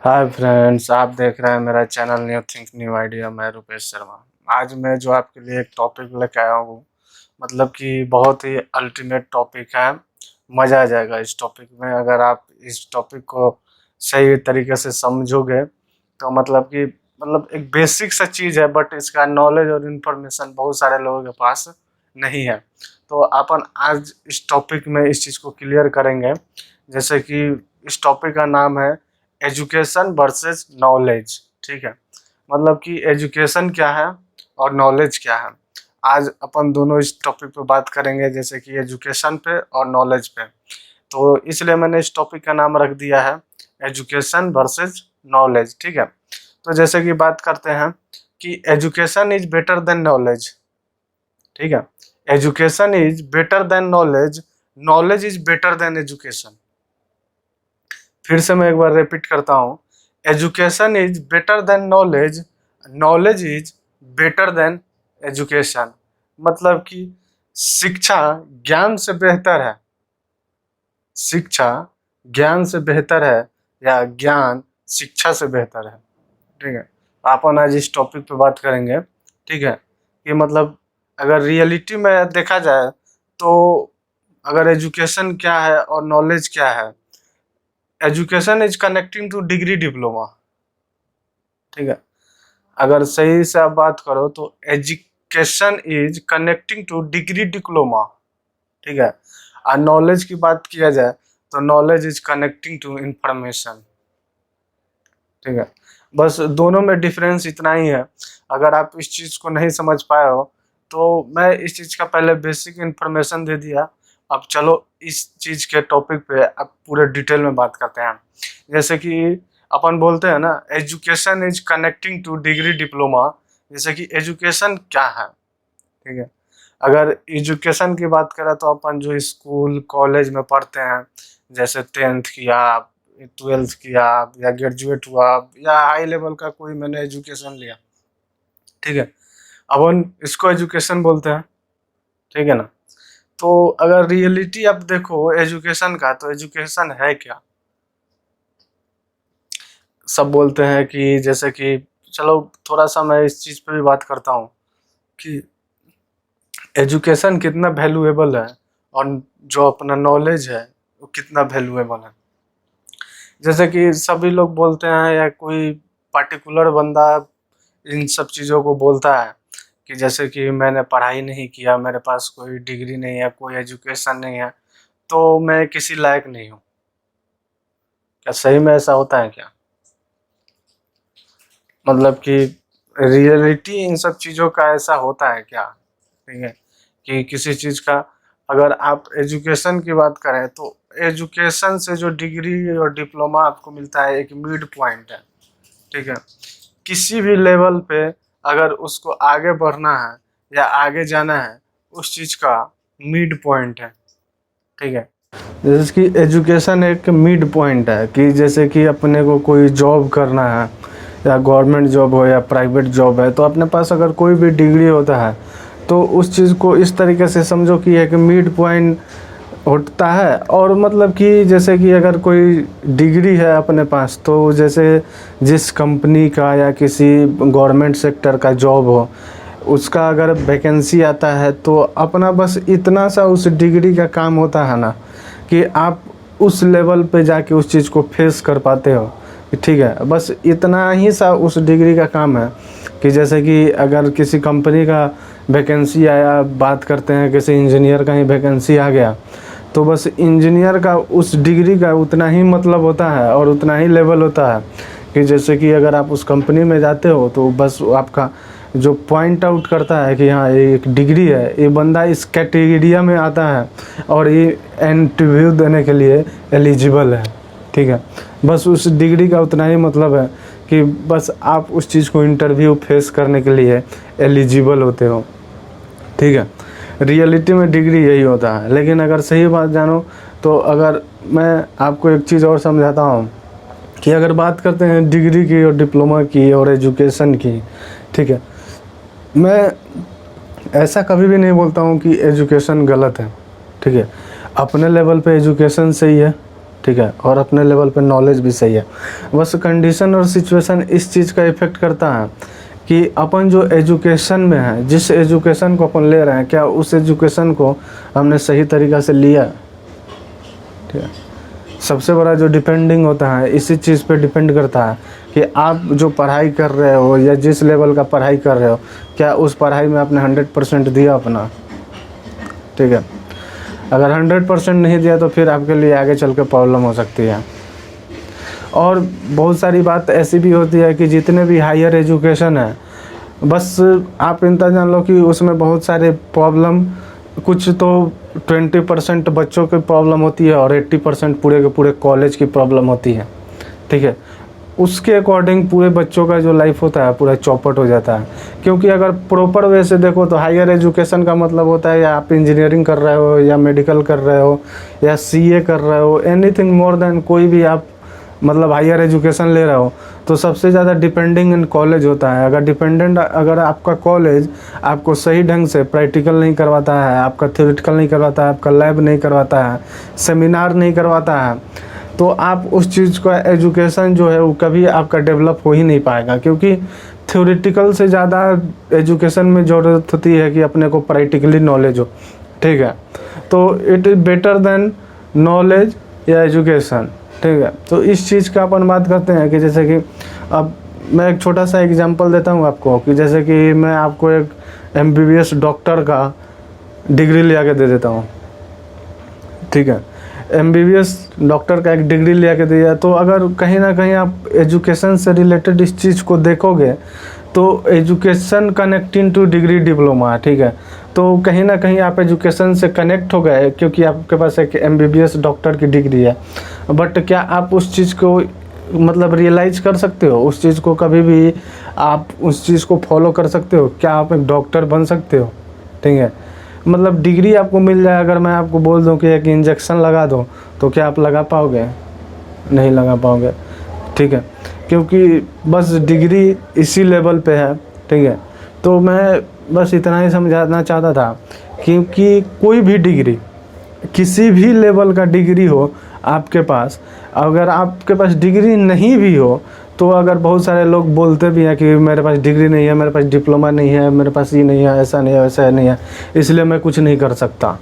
Hi friends, आप देख रहे हैं मेरा channel new think new idea. मैं रुपेश शर्मा। आज मैं जो आपके लिए एक टॉपिक लेके आया हूँ, मतलब कि बहुत ही अल्टीमेट टॉपिक है। मज़ा आ जाएगा इस टॉपिक में अगर आप इस टॉपिक को सही तरीके से समझोगे। तो मतलब एक बेसिक सा चीज़ है, बट इसका नॉलेज और इन्फॉर्मेशन बहुत सारे लोगों के पास नहीं है। तो अपन आज इस टॉपिक में इस चीज़ को क्लियर करेंगे। जैसे कि इस टॉपिक का नाम है एजुकेशन वर्सेस नॉलेज। ठीक है, मतलब कि एजुकेशन क्या है और नॉलेज क्या है। आज अपन दोनों इस टॉपिक पे बात करेंगे, जैसे कि एजुकेशन पे और नॉलेज पे। तो इसलिए मैंने इस टॉपिक का नाम रख दिया है एजुकेशन वर्सेस नॉलेज। ठीक है, तो जैसे कि बात करते हैं कि education is better than knowledge. ठीक है, education is better than knowledge, knowledge is better than education. फिर से मैं एक बार रिपीट करता हूँ, education is better than knowledge, knowledge is better than education. मतलब कि शिक्षा ज्ञान से बेहतर है, शिक्षा ज्ञान से बेहतर है या ज्ञान शिक्षा से बेहतर है। ठीक है, अपन आज इस टॉपिक पे बात करेंगे। ठीक है, कि मतलब अगर रियलिटी में देखा जाए तो अगर एजुकेशन क्या है और नॉलेज क्या है। Education is connecting to degree diploma. ठीक है, अगर सही से आप बात करो तो education is connecting to degree diploma. ठीक है, और नॉलेज की बात किया जाए तो knowledge is connecting to information. ठीक है, बस दोनों में डिफरेंस इतना ही है। अगर आप इस चीज़ को नहीं समझ पाए हो तो मैं इस चीज़ का पहले बेसिक इन्फॉर्मेशन दे दिया। अब चलो इस चीज़ के टॉपिक पे अब पूरे डिटेल में बात करते हैं। जैसे कि अपन बोलते हैं ना, education is connecting to degree diploma. जैसे कि एजुकेशन क्या है। ठीक है, अगर एजुकेशन की बात करें तो अपन जो स्कूल कॉलेज में पढ़ते हैं, जैसे 10th किया, 12th किया या ग्रेजुएट हुआ या हाई लेवल का कोई मैंने एजुकेशन लिया। ठीक है, अपन इसको एजुकेशन बोलते हैं। ठीक है ना। तो अगर रियलिटी आप देखो एजुकेशन का, तो एजुकेशन है क्या। सब बोलते हैं कि जैसे कि, चलो थोड़ा सा मैं इस चीज़ पे भी बात करता हूँ कि एजुकेशन कितना वैल्यूएबल है और जो अपना नॉलेज है वो कितना वैल्यूएबल है। जैसे कि सभी लोग बोलते हैं या कोई पर्टिकुलर बंदा इन सब चीज़ों को बोलता है कि जैसे कि मैंने पढ़ाई नहीं किया, मेरे पास कोई डिग्री नहीं है, कोई एजुकेशन नहीं है, तो मैं किसी लायक नहीं हूँ। क्या सही में ऐसा होता है क्या? मतलब कि रियलिटी इन सब चीज़ों का ऐसा होता है क्या? ठीक है, कि किसी चीज़ का अगर आप एजुकेशन की बात करें तो एजुकेशन से जो डिग्री और डिप्लोमा आपको मिलता है एक मिड पॉइंट है। ठीक है, किसी भी लेवल पे अगर उसको आगे बढ़ना है या आगे जाना है, उस चीज़ का मिड पॉइंट है। ठीक है, जैसे कि एजुकेशन एक मिड पॉइंट है कि जैसे कि अपने को कोई जॉब करना है, या गवर्नमेंट जॉब हो या प्राइवेट जॉब है, तो अपने पास अगर कोई भी डिग्री होता है तो उस चीज़ को इस तरीके से समझो कि एक मिड पॉइंट होता है। और मतलब कि जैसे कि अगर कोई डिग्री है अपने पास, तो जैसे जिस कंपनी का या किसी गवर्नमेंट सेक्टर का जॉब हो, उसका अगर वैकेंसी आता है तो अपना बस इतना सा उस डिग्री का काम होता है ना, कि आप उस लेवल पे जाके उस चीज़ को फेस कर पाते हो। ठीक है, बस इतना ही सा उस डिग्री का काम है कि जैसे कि अगर किसी कंपनी का वैकेंसी आया, बात करते हैं किसी इंजीनियर का ही वैकेंसी आ गया, तो बस इंजीनियर का उस डिग्री का उतना ही मतलब होता है और उतना ही लेवल होता है कि जैसे कि अगर आप उस कंपनी में जाते हो तो बस आपका जो पॉइंट आउट करता है कि हाँ ये एक डिग्री है, ये बंदा इस कैटेगरिया में आता है और ये इंटरव्यू देने के लिए एलिजिबल है। ठीक है, बस उस डिग्री का उतना ही मतलब है कि बस आप उस चीज़ को इंटरव्यू फेस करने के लिए एलिजिबल होते हो। ठीक है, रियलिटी में डिग्री यही होता है। लेकिन अगर सही बात जानो तो अगर मैं आपको एक चीज़ और समझाता हूँ कि अगर बात करते हैं डिग्री की और डिप्लोमा की और एजुकेशन की, ठीक है, मैं ऐसा कभी भी नहीं बोलता हूँ कि एजुकेशन गलत है। ठीक है, अपने लेवल पे एजुकेशन सही है, ठीक है, और अपने लेवल पे नॉलेज भी सही है। बस कंडीशन और सिचुएशन इस चीज़ का इफ़ेक्ट करता है कि अपन जो एजुकेशन में है, जिस एजुकेशन को अपन ले रहे हैं, क्या उस एजुकेशन को हमने सही तरीक़ा से लिया, ठीक है। सबसे बड़ा जो डिपेंडिंग होता है इसी चीज़ पे डिपेंड करता है कि आप जो पढ़ाई कर रहे हो या जिस लेवल का पढ़ाई कर रहे हो, क्या उस पढ़ाई में आपने 100% दिया अपना, ठीक है। अगर 100% नहीं दिया तो फिर आपके लिए आगे चल के प्रॉब्लम हो सकती है। और बहुत सारी बात ऐसी भी होती है कि जितने भी हायर एजुकेशन है, बस आप इतना जान लो कि उसमें बहुत सारे प्रॉब्लम, कुछ तो 20% बच्चों की प्रॉब्लम होती है और 80% पूरे के पूरे कॉलेज की प्रॉब्लम होती है, ठीक है। उसके अकॉर्डिंग पूरे बच्चों का जो लाइफ होता है पूरा चौपट हो जाता है। क्योंकि अगर प्रॉपर वे से देखो तो हायर एजुकेशन का मतलब होता है या आप इंजीनियरिंग कर रहे हो या मेडिकल कर रहे हो या सीए कर रहे हो, एनीथिंग मोर देन कोई भी आप मतलब हायर एजुकेशन ले रहे हो, तो सबसे ज़्यादा डिपेंडिंग इन कॉलेज होता है। अगर आपका कॉलेज आपको सही ढंग से प्रैक्टिकल नहीं करवाता है, आपका थ्योरेटिकल नहीं करवाता है, आपका लैब नहीं करवाता है, सेमिनार नहीं करवाता है, तो आप उस चीज़ का एजुकेशन जो है वो कभी आपका डेवलप हो ही नहीं पाएगा। क्योंकि थ्योरेटिकल से ज़्यादा एजुकेशन में ज़रूरत होती है कि अपने को प्रैक्टिकली नॉलेज हो, ठीक है। तो it is better then knowledge या एजुकेशन, ठीक है। तो इस चीज़ का अपन बात करते हैं कि जैसे कि अब मैं एक छोटा सा एग्जांपल देता हूँ आपको कि जैसे कि मैं आपको एक MBBS डॉक्टर का डिग्री ले आके दे देता हूँ, ठीक है। MBBS डॉक्टर का एक डिग्री ले आके दिया, तो अगर कहीं ना कहीं आप एजुकेशन से रिलेटेड इस चीज़ को देखोगे तो education connecting to degree diploma, ठीक है। तो कहीं ना कहीं आप एजुकेशन से कनेक्ट हो गए क्योंकि आपके पास एक MBBS डॉक्टर की डिग्री है। बट क्या आप उस चीज़ को मतलब रियलाइज़ कर सकते हो? उस चीज़ को कभी भी आप उस चीज़ को फॉलो कर सकते हो? क्या आप एक डॉक्टर बन सकते हो? ठीक है, मतलब डिग्री आपको मिल जाए, अगर मैं आपको बोल दूं कि एक इंजेक्शन लगा दो, तो क्या आप लगा पाओगे? नहीं लगा पाओगे, ठीक है। क्योंकि बस डिग्री इसी लेवल पे है, ठीक है। तो मैं बस इतना ही समझाना चाहता था, क्योंकि कोई भी डिग्री, किसी भी लेवल का डिग्री हो आपके पास, अगर आपके पास डिग्री नहीं भी हो तो अगर बहुत सारे लोग बोलते भी हैं कि मेरे पास डिग्री नहीं है, मेरे पास डिप्लोमा नहीं है, मेरे पास ये नहीं है, ऐसा नहीं है, वैसा नहीं है, इसलिए मैं कुछ नहीं कर सकता,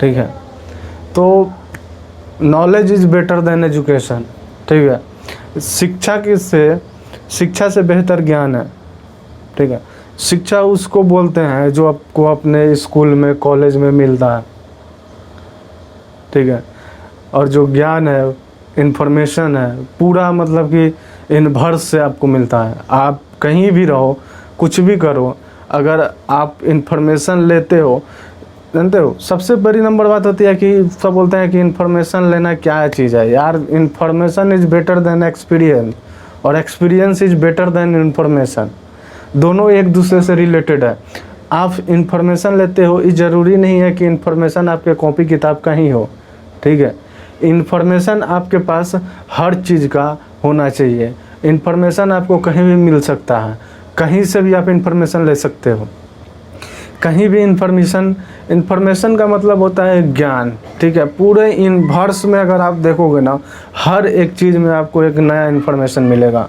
ठीक है। तो knowledge is better then education, ठीक है। शिक्षा से बेहतर ज्ञान है, ठीक है। शिक्षा उसको बोलते हैं जो आपको अपने स्कूल में, कॉलेज में मिलता है, ठीक है। और जो ज्ञान है, इन्फॉर्मेशन है, पूरा मतलब कि इनवर्स से आपको मिलता है। आप कहीं भी रहो, कुछ भी करो, अगर आप इन्फॉर्मेशन लेते हो, जानते हो सबसे बड़ी नंबर बात होती है कि सब बोलते हैं कि इन्फॉर्मेशन लेना क्या चीज़ है यार। Information is better than experience और experience is better than information. दोनों एक दूसरे से रिलेटेड है। आप इन्फॉर्मेशन लेते हो, ये ज़रूरी नहीं है कि इन्फॉर्मेशन आपके कॉपी किताब का ही हो, ठीक है। इन्फॉर्मेशन आपके पास हर चीज़ का होना चाहिए। इन्फॉर्मेशन आपको कहीं भी मिल सकता है, कहीं से भी आप इन्फॉर्मेशन ले सकते हो, कहीं भी इन्फॉर्मेशन का मतलब होता है ज्ञान, ठीक है। पूरे यूनिवर्स में अगर आप देखोगे ना, हर एक चीज़ में आपको एक नया इन्फॉर्मेशन मिलेगा,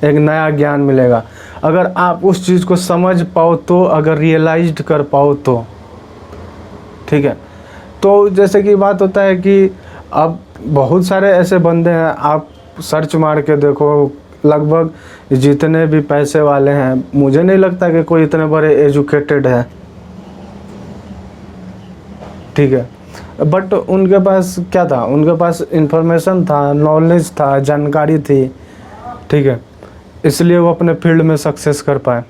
एक नया ज्ञान मिलेगा, अगर आप उस चीज़ को समझ पाओ तो, अगर रियलाइज्ड कर पाओ तो, ठीक है। तो जैसे कि बात होता है कि अब बहुत सारे ऐसे बंदे हैं, आप सर्च मार के देखो, लगभग जितने भी पैसे वाले हैं, मुझे नहीं लगता कि कोई इतने बड़े एजुकेटेड है, ठीक है। बट उनके पास क्या था? उनके पास इंफॉर्मेशन था, नॉलेज था, जानकारी थी, ठीक है, इसलिए वो अपने फील्ड में सक्सेस कर पाए।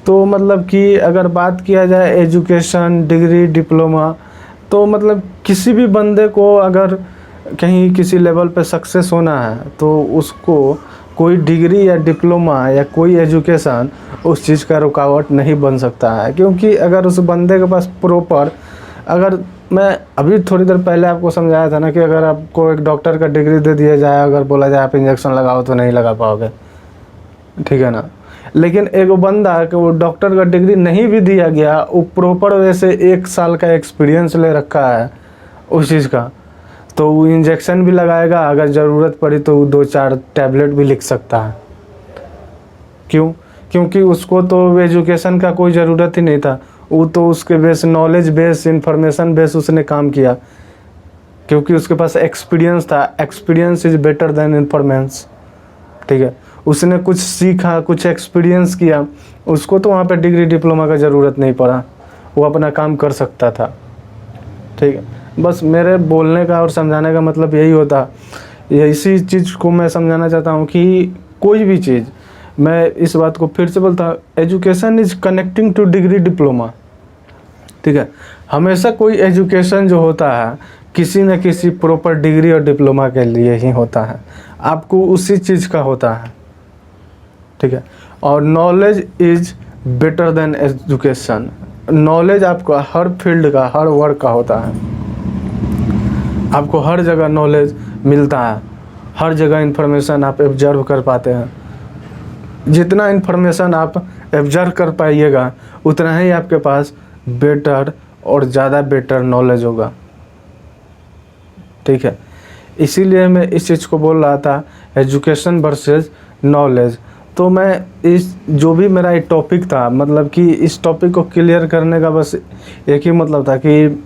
तो मतलब कि अगर बात किया जाए एजुकेशन, डिग्री, डिप्लोमा, तो मतलब किसी भी बंदे को अगर कहीं किसी लेवल पे सक्सेस होना है तो उसको कोई डिग्री या डिप्लोमा या कोई एजुकेशन उस चीज़ का रुकावट नहीं बन सकता है। क्योंकि अगर उस बंदे के पास प्रॉपर, अगर मैं अभी थोड़ी देर पहले आपको समझाया था ना कि अगर आपको एक डॉक्टर का डिग्री दे दिया जाए, अगर बोला जाए आप इंजेक्शन लगाओ तो नहीं लगा पाओगे, ठीक है ना। लेकिन एक बंदा कि वो डॉक्टर का डिग्री नहीं भी दिया गया, वो प्रॉपर वे से 1 साल का एक्सपीरियंस ले रखा है उस चीज़ का, तो वो इंजेक्शन भी लगाएगा, अगर ज़रूरत पड़ी तो वो 2-4 टैबलेट भी लिख सकता है। क्यों? क्योंकि उसको तो एजुकेशन का कोई ज़रूरत ही नहीं था, वो तो उसके base knowledge base information base उसने काम किया, क्योंकि उसके पास एक्सपीरियंस था। Experience is better than information. ठीक है, उसने कुछ सीखा, कुछ एक्सपीरियंस किया, उसको तो वहाँ पे डिग्री डिप्लोमा का ज़रूरत नहीं पड़ा, वो अपना काम कर सकता था। ठीक है, बस मेरे बोलने का और समझाने का मतलब यही होता है। इसी चीज़ को मैं समझाना चाहता हूँ कि कोई भी चीज़, मैं इस बात को फिर से बोलता हूँ, education is connecting to degree diploma. ठीक है, हमेशा कोई एजुकेशन जो होता है किसी न किसी प्रॉपर डिग्री और डिप्लोमा के लिए ही होता है, आपको उसी चीज़ का होता है। ठीक है, और knowledge is better then education. Knowledge आपको हर फील्ड का, हर वर्क का होता है, आपको हर जगह नॉलेज मिलता है, हर जगह इन्फॉर्मेशन आप ऑब्जर्व कर पाते हैं। जितना इन्फॉर्मेशन आप ऑब्जर्व कर पाइएगा उतना ही आपके पास बेटर और ज़्यादा बेटर नॉलेज होगा। ठीक है, इसीलिए मैं इस चीज़ को बोल रहा था, एजुकेशन वर्सेस नॉलेज। तो मैं इस जो भी मेरा एक टॉपिक था, मतलब कि इस टॉपिक को क्लियर करने का बस एक ही मतलब था कि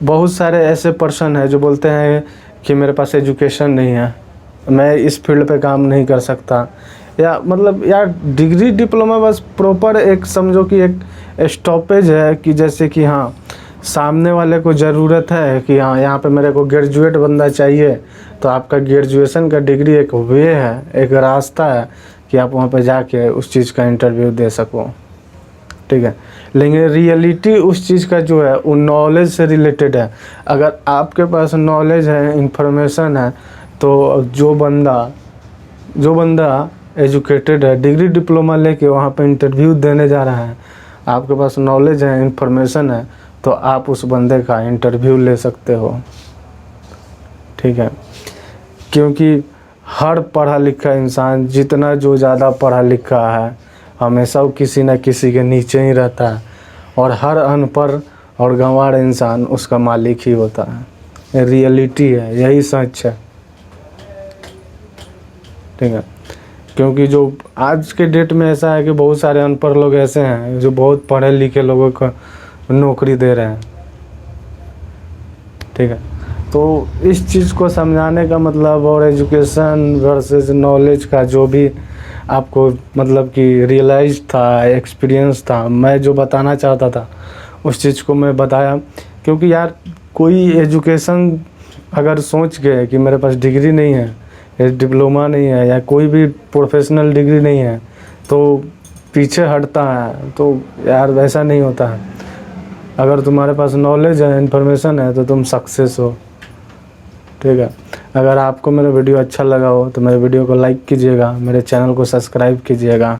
बहुत सारे ऐसे पर्सन हैं जो बोलते हैं कि मेरे पास एजुकेशन नहीं है, मैं इस फील्ड पे काम नहीं कर सकता, या मतलब यार डिग्री डिप्लोमा बस प्रॉपर एक समझो कि एक स्टॉपेज है कि जैसे कि हाँ सामने वाले को ज़रूरत है कि हाँ यहाँ पे मेरे को ग्रेजुएट बंदा चाहिए, तो आपका ग्रेजुएशन का डिग्री एक वे है, एक रास्ता है कि आप वहाँ पे जाके उस चीज़ का इंटरव्यू दे सको। ठीक है, लेकिन रियलिटी उस चीज़ का जो है वो नॉलेज से रिलेटेड है। अगर आपके पास नॉलेज है, इंफॉर्मेशन है, तो जो बंदा एजुकेटेड है, डिग्री डिप्लोमा लेके वहाँ पे इंटरव्यू देने जा रहा है, आपके पास नॉलेज है, इंफॉर्मेशन है, तो आप उस बंदे का इंटरव्यू ले सकते हो। ठीक है, क्योंकि हर पढ़ा लिखा इंसान, जितना जो ज़्यादा पढ़ा लिखा है, हमेशा वो किसी न किसी के नीचे ही रहता है, और हर अनपढ़ और गंवार इंसान उसका मालिक ही होता है। रियलिटी है, यही सच है। ठीक है, क्योंकि जो आज के डेट में ऐसा है कि बहुत सारे अनपढ़ लोग ऐसे हैं जो बहुत पढ़े लिखे लोगों को नौकरी दे रहे हैं। ठीक है, तो इस चीज़ को समझाने का मतलब, और एजुकेशन वर्सेस नॉलेज का जो भी आपको मतलब कि रियलाइज था, एक्सपीरियंस था, मैं जो बताना चाहता था उस चीज़ को मैं बताया। क्योंकि यार कोई एजुकेशन अगर सोच के कि मेरे पास डिग्री नहीं है, डिप्लोमा नहीं है, या कोई भी प्रोफेशनल डिग्री नहीं है, तो पीछे हटता है, तो यार वैसा नहीं होता है। अगर तुम्हारे पास नॉलेज है, इन्फॉर्मेशन है, तो तुम सक्सेस हो। ठीक है, अगर आपको मेरा वीडियो अच्छा लगा हो तो मेरे वीडियो को लाइक कीजिएगा, मेरे चैनल को सब्सक्राइब कीजिएगा।